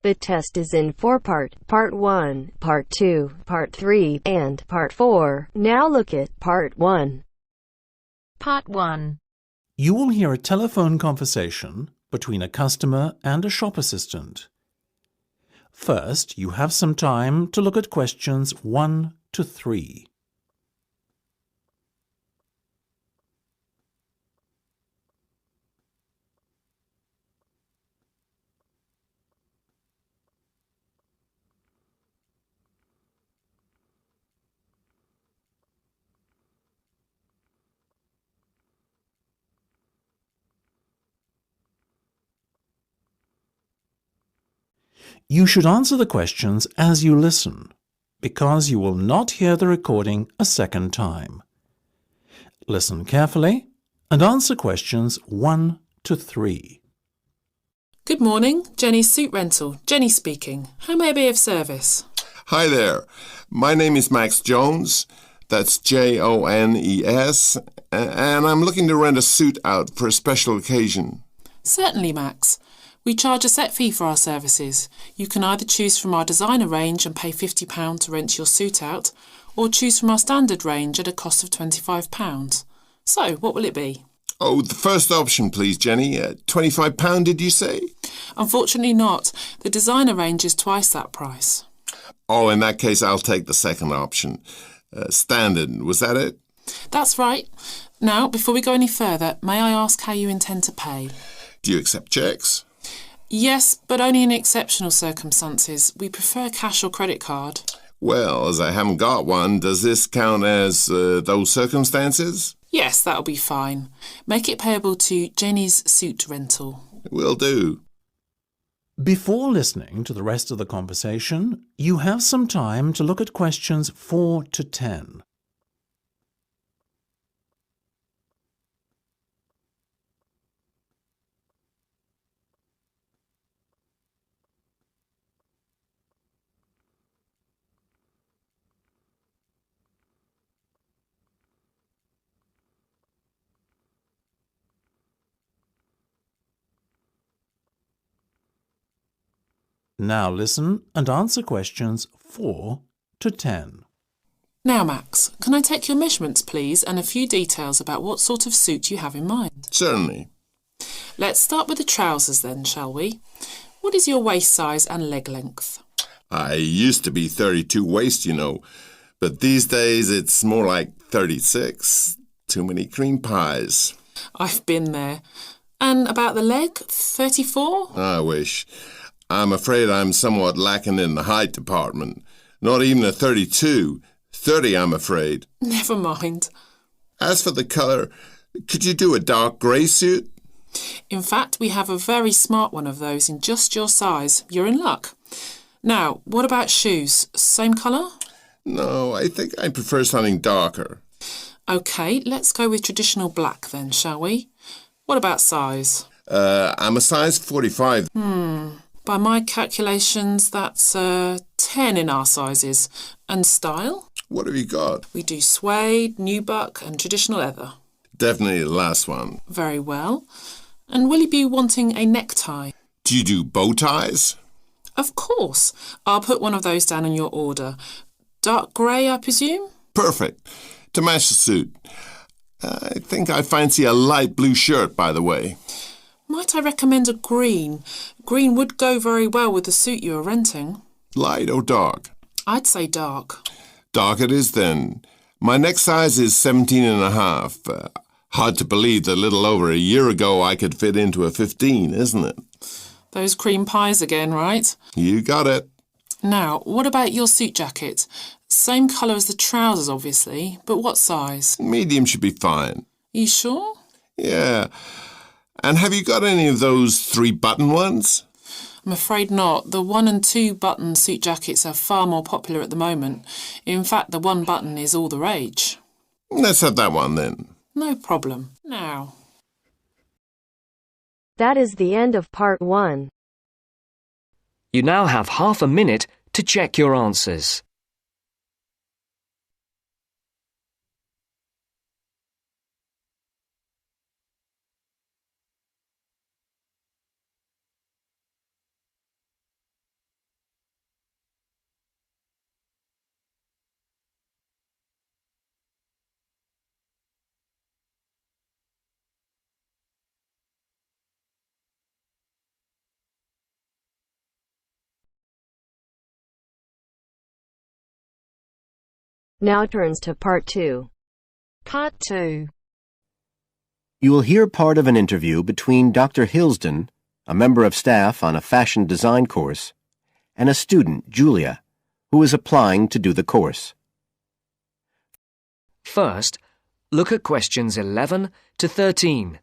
The test is in 4 parts: Part 1, Part 2, Part 3, and Part 4. Now look at Part 1. Part 1. You will hear a telephone conversation between a customer and a shop assistant. First, you have some time to look at questions 1 to 3. You should answer the questions as you listen, because you will not hear the recording a second time. Listen carefully and answer questions 1 to 3. Good morning, Jenny's Suit Rental. Jenny speaking. How may I be of service? Hi there. My name is Max Jones. That's Jones, and I'm looking to rent a suit out for a special occasion. Certainly, Max. We charge a set fee for our services. You can either choose from our designer range and pay £50 to rent your suit out, or choose from our standard range at a cost of £25. So, what will it be? Oh, the first option, please, Jenny. £25, did you say? Unfortunately not. The designer range is twice that price. Oh, in that case, I'll take the second option. Standard, was that it? That's right. Now, before we go any further, may I ask how you intend to pay? Do you accept cheques? Yes, but only in exceptional circumstances. We prefer cash or credit card. Well, as I haven't got one, does this count as those circumstances? Yes, that'll be fine. Make it payable to Jenny's Suit Rental. Will do. Before listening to the rest of the conversation, you have some time to look at questions 4 to 10. Now listen and answer questions 4 to 10. Now, Max, can I take your measurements, please, and a few details about what sort of suit you have in mind? Certainly. Let's start with the trousers then, shall we? What is your waist size and leg length? I used to be 32 waist, you know, but these days it's more like 36. Too many cream pies. I've been there. And about the leg, 34? I wish. I'm afraid I'm somewhat lacking in the height department. Not even a 32. 30, I'm afraid. Never mind. As for the colour, could you do a dark grey suit? In fact, we have a very smart one of those in just your size. You're in luck. Now, what about shoes? Same colour? No, I think I prefer something darker. OK, let's go with traditional black then, shall we? What about size? I'm a size 45. By my calculations, that's 10 in our sizes. And style? What have you got? We do suede, nubuck and traditional leather. Definitely the last one. Very well. And will you be wanting a necktie? Do you do bow ties? Of course. I'll put one of those down on your order. Dark grey, I presume? Perfect. To match the suit. I think I fancy a light blue shirt, by the way. Might I recommend a green? Green would go very well with the suit you are renting. Light or dark? I'd say dark. Dark it is then. My neck size is 17 and a half. Hard to believe that a little over a year ago I could fit into a 15, isn't it? Those cream pies again, right? You got it. Now, what about your suit jacket? Same colour as the trousers, obviously, but what size? Medium should be fine. You sure? Yeah. And have you got any of those 3-button ones? I'm afraid not. The 1 and 2 button suit jackets are far more popular at the moment. In fact, the 1 button is all the rage. Let's have that one then. No problem. Now. That is the end of Part 1. You now have half a minute to check your answers. Now turns to Part 2. Part 2. You will hear part of an interview between Dr. Hilsden, a member of staff on a fashion design course, and a student, Julia, who is applying to do the course. First, look at questions 11 to 13.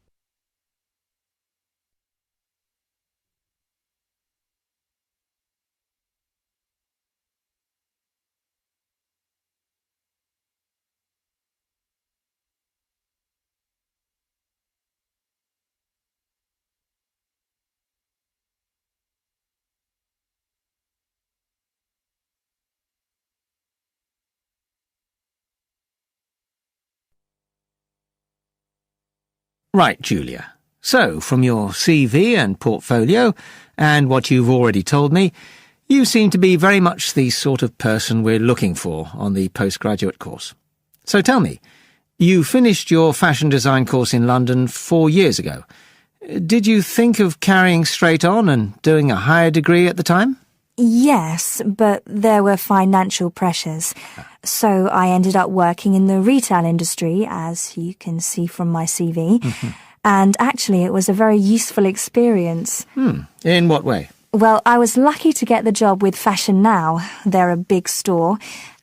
Right, Julia. So, from your CV and portfolio, and what you've already told me, you seem to be very much the sort of person we're looking for on the postgraduate course. So tell me, you finished your fashion design course in London 4 years ago. Did you think of carrying straight on and doing a higher degree at the time? Yes, but there were financial pressures. So I ended up working in the retail industry, as you can see from my CV. And actually, it was a very useful experience. In what way? Well, I was lucky to get the job with Fashion Now. They're a big store.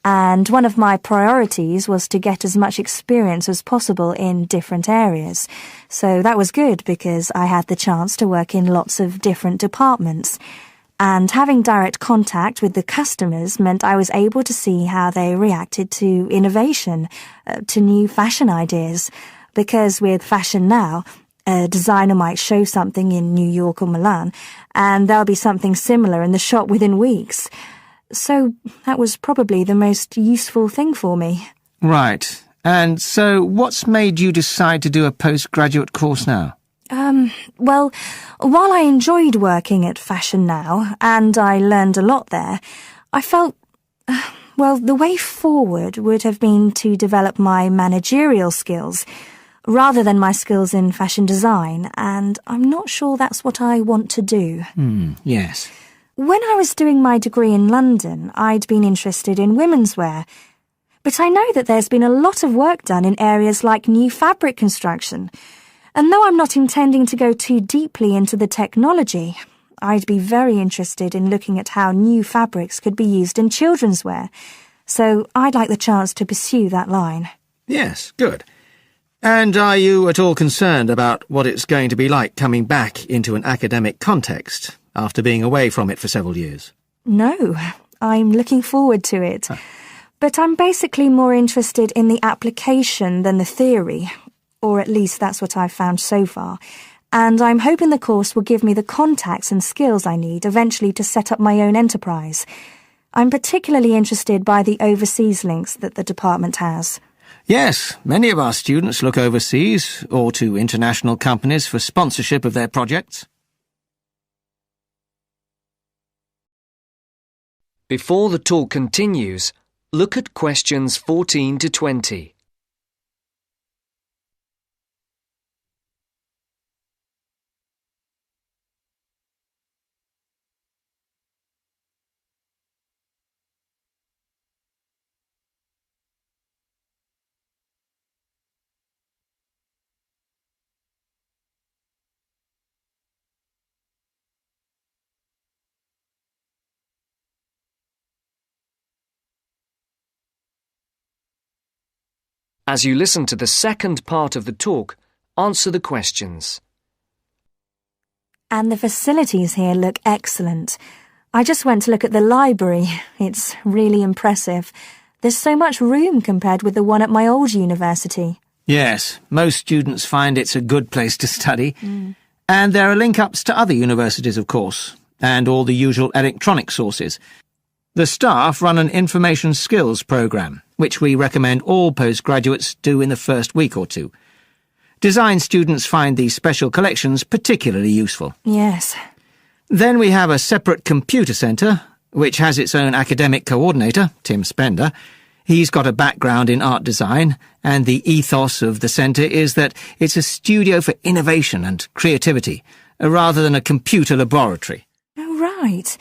And one of my priorities was to get as much experience as possible in different areas. So that was good because I had the chance to work in lots of different departments. And having direct contact with the customers meant I was able to see how they reacted to innovation, to new fashion ideas. Because with Fashion Now, a designer might show something in New York or Milan, and there'll be something similar in the shop within weeks. So that was probably the most useful thing for me. Right. And so what's made you decide to do a postgraduate course now? Well, while I enjoyed working at Fashion Now, and I learned a lot there, I felt, the way forward would have been to develop my managerial skills, rather than my skills in fashion design, and I'm not sure that's what I want to do. Yes. When I was doing my degree in London, I'd been interested in women's wear, but I know that there's been a lot of work done in areas like new fabric construction. And though I'm not intending to go too deeply into the technology, I'd be very interested in looking at how new fabrics could be used in children's wear. So I'd like the chance to pursue that line. Yes, good. And are you at all concerned about what it's going to be like coming back into an academic context after being away from it for several years? No, I'm looking forward to it. But I'm basically more interested in the application than the theory. Or at least that's what I've found so far, and I'm hoping the course will give me the contacts and skills I need eventually to set up my own enterprise. I'm particularly interested by the overseas links that the department has. Yes, many of our students look overseas or to international companies for sponsorship of their projects. Before the talk continues, look at questions 14 to 20. As you listen to the second part of the talk, answer the questions. And the facilities here look excellent. I just went to look at the library. It's really impressive. There's so much room compared with the one at my old university. Yes, most students find it's a good place to study. And there are link-ups to other universities, of course, and all the usual electronic sources. The staff run an information skills programme, which we recommend all postgraduates do in the first week or two. Design students find these special collections particularly useful. Yes. Then we have a separate computer centre, which has its own academic coordinator, Tim Spender. He's got a background in art design, and the ethos of the centre is that it's a studio for innovation and creativity, rather than a computer laboratory. Oh, right.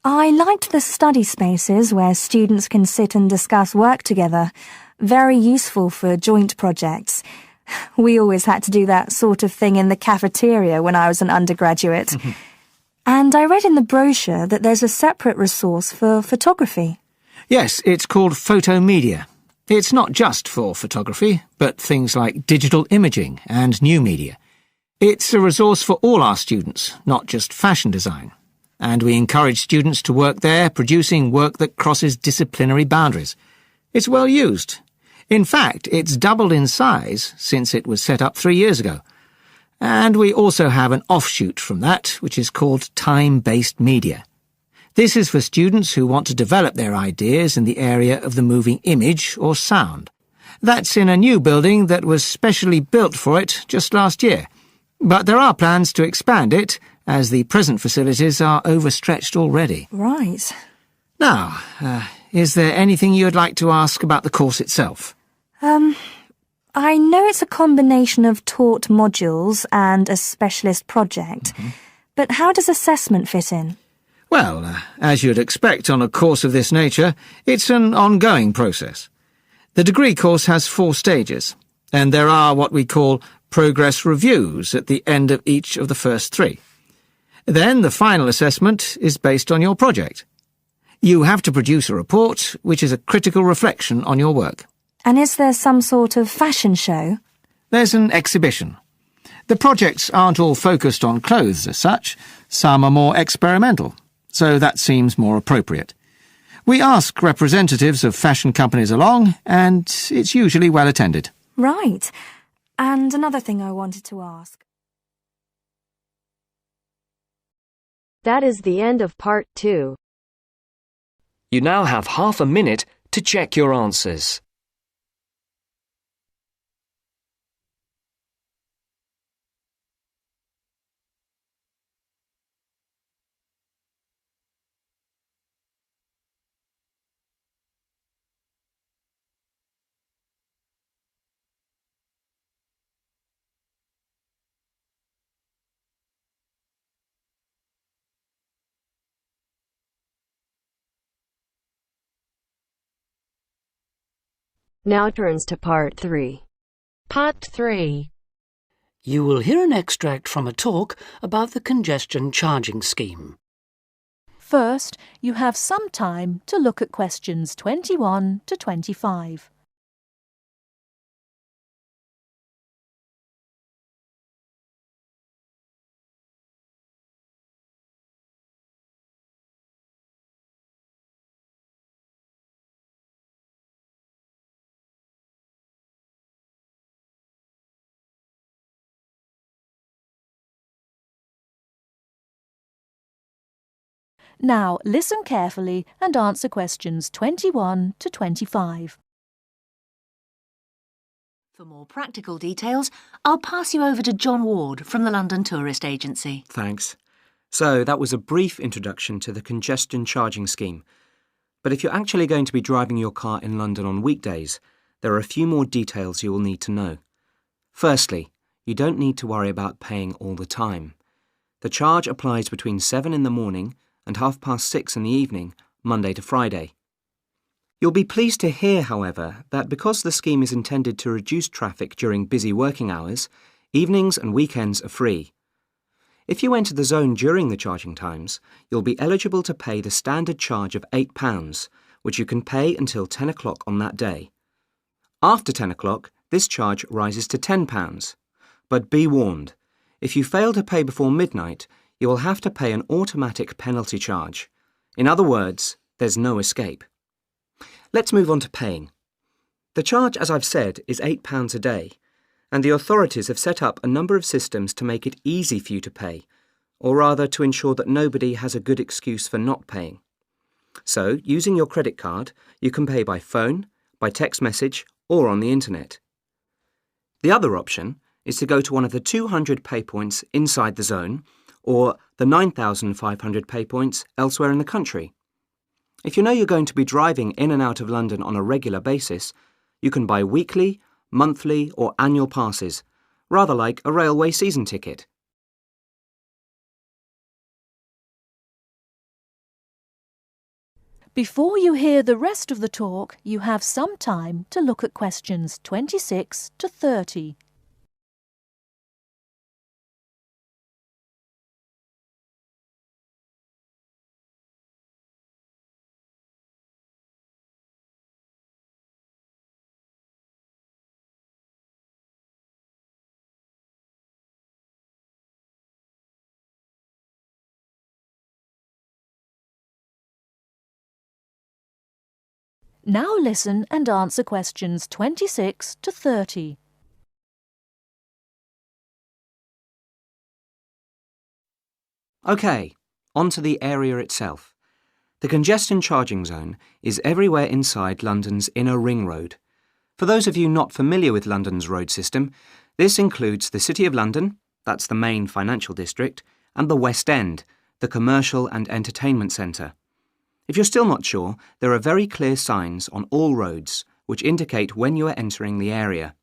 I liked the study spaces where students can sit and discuss work together. Very useful for joint projects. We always had to do that sort of thing in the cafeteria when I was an undergraduate. And I read in the brochure that there's a separate resource for photography. Yes, it's called Photomedia. It's not just for photography, but things like digital imaging and new media. It's a resource for all our students, not just fashion design. And we encourage students to work there, producing work that crosses disciplinary boundaries. It's well used. In fact, it's doubled in size since it was set up 3 years ago. And we also have an offshoot from that, which is called time-based media. This is for students who want to develop their ideas in the area of the moving image or sound. That's in a new building that was specially built for it just last year. But there are plans to expand it, as the present facilities are overstretched already. Right. Now, is there anything you'd like to ask about the course itself? I know it's a combination of taught modules and a specialist project, but how does assessment fit in? Well, as you'd expect on a course of this nature, it's an ongoing process. The degree course has 4 stages, and there are what we call progress reviews at the end of each of the first 3. Then the final assessment is based on your project. You have to produce a report, which is a critical reflection on your work. And is there some sort of fashion show? There's an exhibition. The projects aren't all focused on clothes as such. Some are more experimental, so that seems more appropriate. We ask representatives of fashion companies along, and it's usually well attended. Right. And another thing I wanted to ask. That is the end of part 2. You now have half a minute to check your answers. Now turns to part 3. Part 3. You will hear an extract from a talk about the congestion charging scheme. First, you have some time to look at questions 21 to 25. Now, listen carefully and answer questions 21 to 25. For more practical details, I'll pass you over to John Ward from the London Tourist Agency. Thanks. So, that was a brief introduction to the congestion charging scheme. But if you're actually going to be driving your car in London on weekdays, there are a few more details you will need to know. Firstly, you don't need to worry about paying all the time. The charge applies between 7 in the morning and 6:30 in the evening, Monday to Friday. You'll be pleased to hear, however, that because the scheme is intended to reduce traffic during busy working hours, evenings and weekends are free. If you enter the zone during the charging times, you'll be eligible to pay the standard charge of £8, which you can pay until 10 o'clock on that day. After 10 o'clock, this charge rises to £10. But be warned, if you fail to pay before midnight, you will have to pay an automatic penalty charge. In other words, there's no escape. Let's move on to paying. The charge, as I've said, is £8 a day, and the authorities have set up a number of systems to make it easy for you to pay, or rather to ensure that nobody has a good excuse for not paying. So, using your credit card, you can pay by phone, by text message, or on the internet. The other option is to go to one of the 200 pay points inside the zone, or the 9,500 pay points elsewhere in the country. If you know you're going to be driving in and out of London on a regular basis, you can buy weekly, monthly or annual passes, rather like a railway season ticket. Before you hear the rest of the talk, you have some time to look at questions 26 to 30. Now listen and answer questions 26 to 30. OK, on to the area itself. The congestion charging zone is everywhere inside London's inner ring road. For those of you not familiar with London's road system, this includes the City of London, that's the main financial district, and the West End, the commercial and entertainment centre. If you're still not sure, there are very clear signs on all roads which indicate when you are entering the area.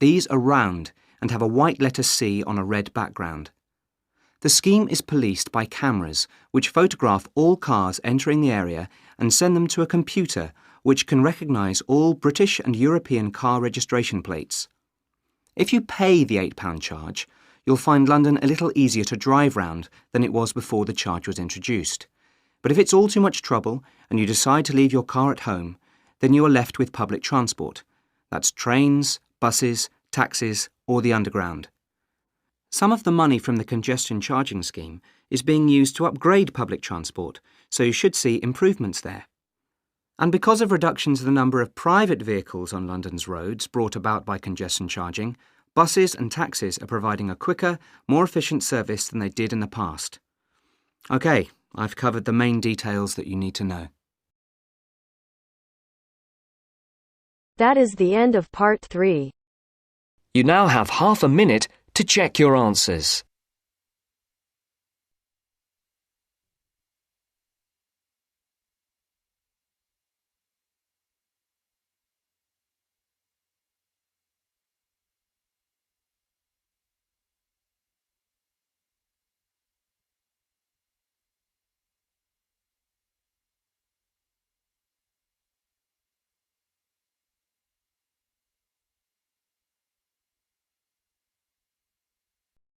These are round and have a white letter C on a red background. The scheme is policed by cameras which photograph all cars entering the area and send them to a computer which can recognise all British and European car registration plates. If you pay the £8 charge, you'll find London a little easier to drive round than it was before the charge was introduced. But if it's all too much trouble and you decide to leave your car at home, then you are left with public transport. That's trains, buses, taxis, or the underground. Some of the money from the congestion charging scheme is being used to upgrade public transport, so you should see improvements there. And because of reductions in the number of private vehicles on London's roads brought about by congestion charging, buses and taxis are providing a quicker, more efficient service than they did in the past. OK, I've covered the main details that you need to know. That is the end of part 3. You now have half a minute to check your answers.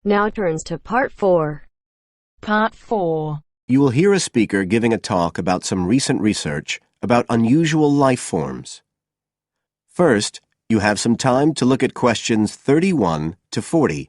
Now turns to part 4. Part 4. You will hear a speaker giving a talk about some recent research about unusual life forms. First, you have some time to look at questions 31 to 40.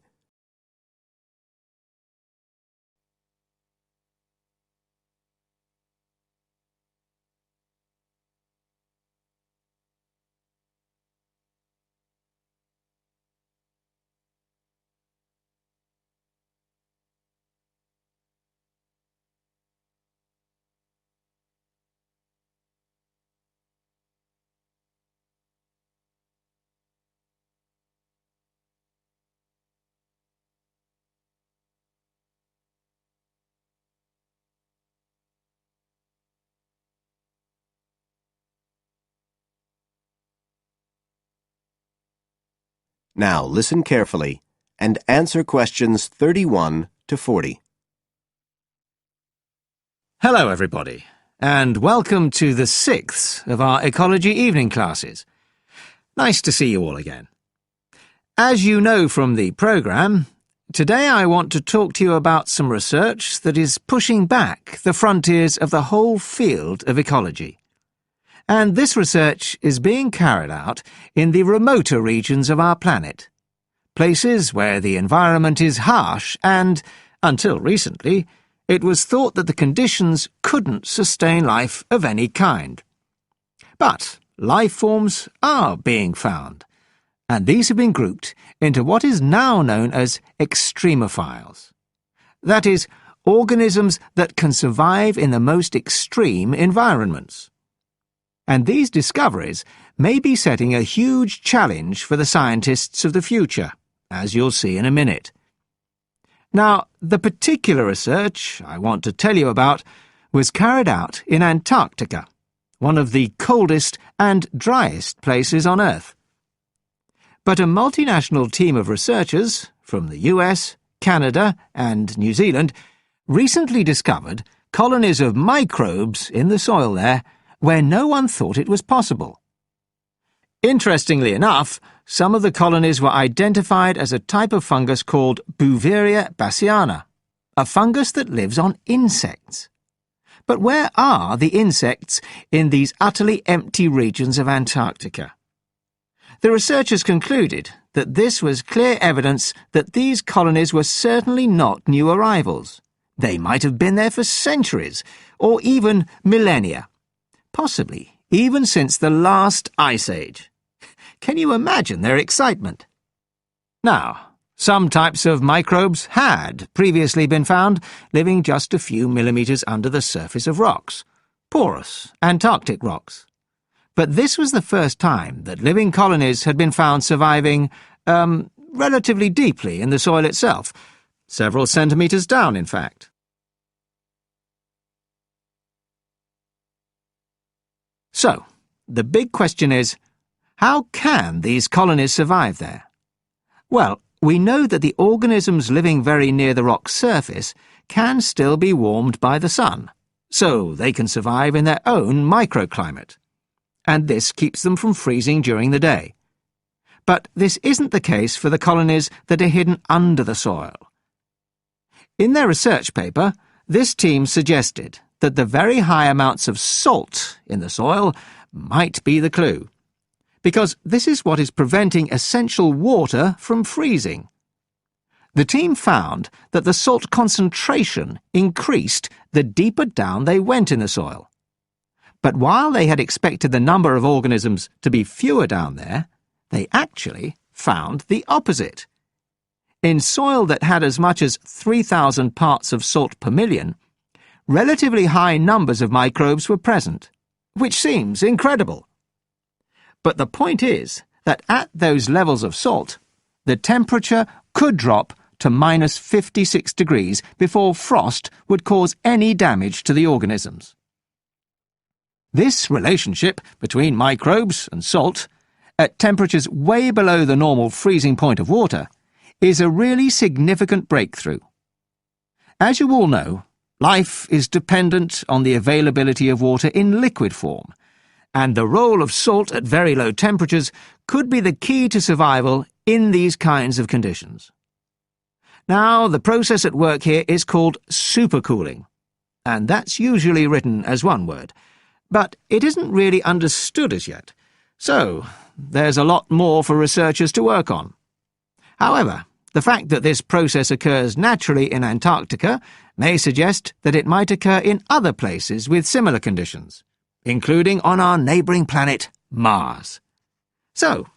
Now listen carefully and answer questions 31 to 40. Hello, everybody, and welcome to the 6th of our ecology evening classes. Nice to see you all again. As you know from the programme, today I want to talk to you about some research that is pushing back the frontiers of the whole field of ecology. And this research is being carried out in the remoter regions of our planet, places where the environment is harsh and, until recently, it was thought that the conditions couldn't sustain life of any kind. But life forms are being found, and these have been grouped into what is now known as extremophiles. That is, organisms that can survive in the most extreme environments. And these discoveries may be setting a huge challenge for the scientists of the future, as you'll see in a minute. Now, the particular research I want to tell you about was carried out in Antarctica, one of the coldest and driest places on Earth. But a multinational team of researchers from the US, Canada, and New Zealand recently discovered colonies of microbes in the soil there where no one thought it was possible. Interestingly enough, some of the colonies were identified as a type of fungus called Bouveria bassiana, a fungus that lives on insects. But where are the insects in these utterly empty regions of Antarctica? The researchers concluded that this was clear evidence that these colonies were certainly not new arrivals. They might have been there for centuries, or even millennia, possibly even since the last ice age. Can you imagine their excitement? Now, some types of microbes had previously been found living just a few millimetres under the surface of rocks, porous Antarctic rocks. But this was the first time that living colonies had been found surviving, relatively deeply in the soil itself, several centimetres down, in fact. So, the big question is, how can these colonies survive there? Well, we know that the organisms living very near the rock's surface can still be warmed by the sun, so they can survive in their own microclimate. And this keeps them from freezing during the day. But this isn't the case for the colonies that are hidden under the soil. In their research paper, this team suggested that the very high amounts of salt in the soil might be the clue, because this is what is preventing essential water from freezing. The team found that the salt concentration increased the deeper down they went in the soil. But while they had expected the number of organisms to be fewer down there, they actually found the opposite. In soil that had as much as 3,000 parts of salt per million, relatively high numbers of microbes were present, which seems incredible. But the point is that at those levels of salt, the temperature could drop to minus 56 degrees before frost would cause any damage to the organisms. This relationship between microbes and salt, at temperatures way below the normal freezing point of water, is a really significant breakthrough. As you all know, life is dependent on the availability of water in liquid form, and the role of salt at very low temperatures could be the key to survival in these kinds of conditions. Now, the process at work here is called supercooling, and that's usually written as one word, but it isn't really understood as yet, so there's a lot more for researchers to work on. However, the fact that this process occurs naturally in Antarctica may suggest that it might occur in other places with similar conditions, including on our neighbouring planet, Mars. So,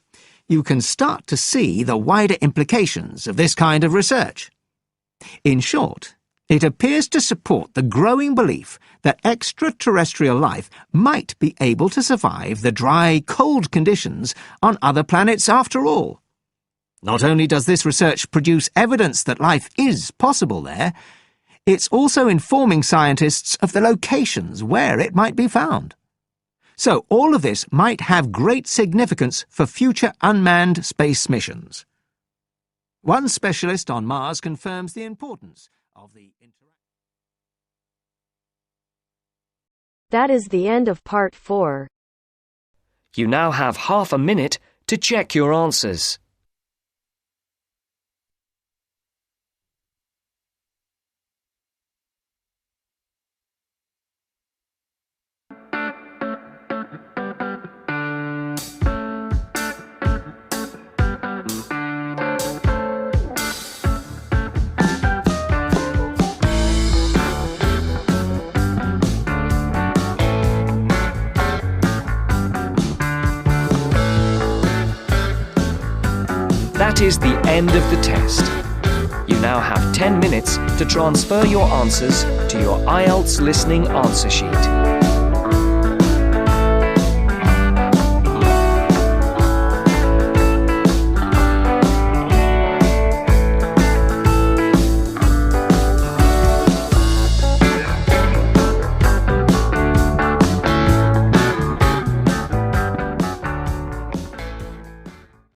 you can start to see the wider implications of this kind of research. In short, it appears to support the growing belief that extraterrestrial life might be able to survive the dry, cold conditions on other planets after all. Not only does this research produce evidence that life is possible there, it's also informing scientists of the locations where it might be found. So all of this might have great significance for future unmanned space missions. One specialist on Mars confirms the importance of the That is the end of part 4. You now have half a minute to check your answers. That is the end of the test. You now have 10 minutes to transfer your answers to your Ielts listening answer sheet.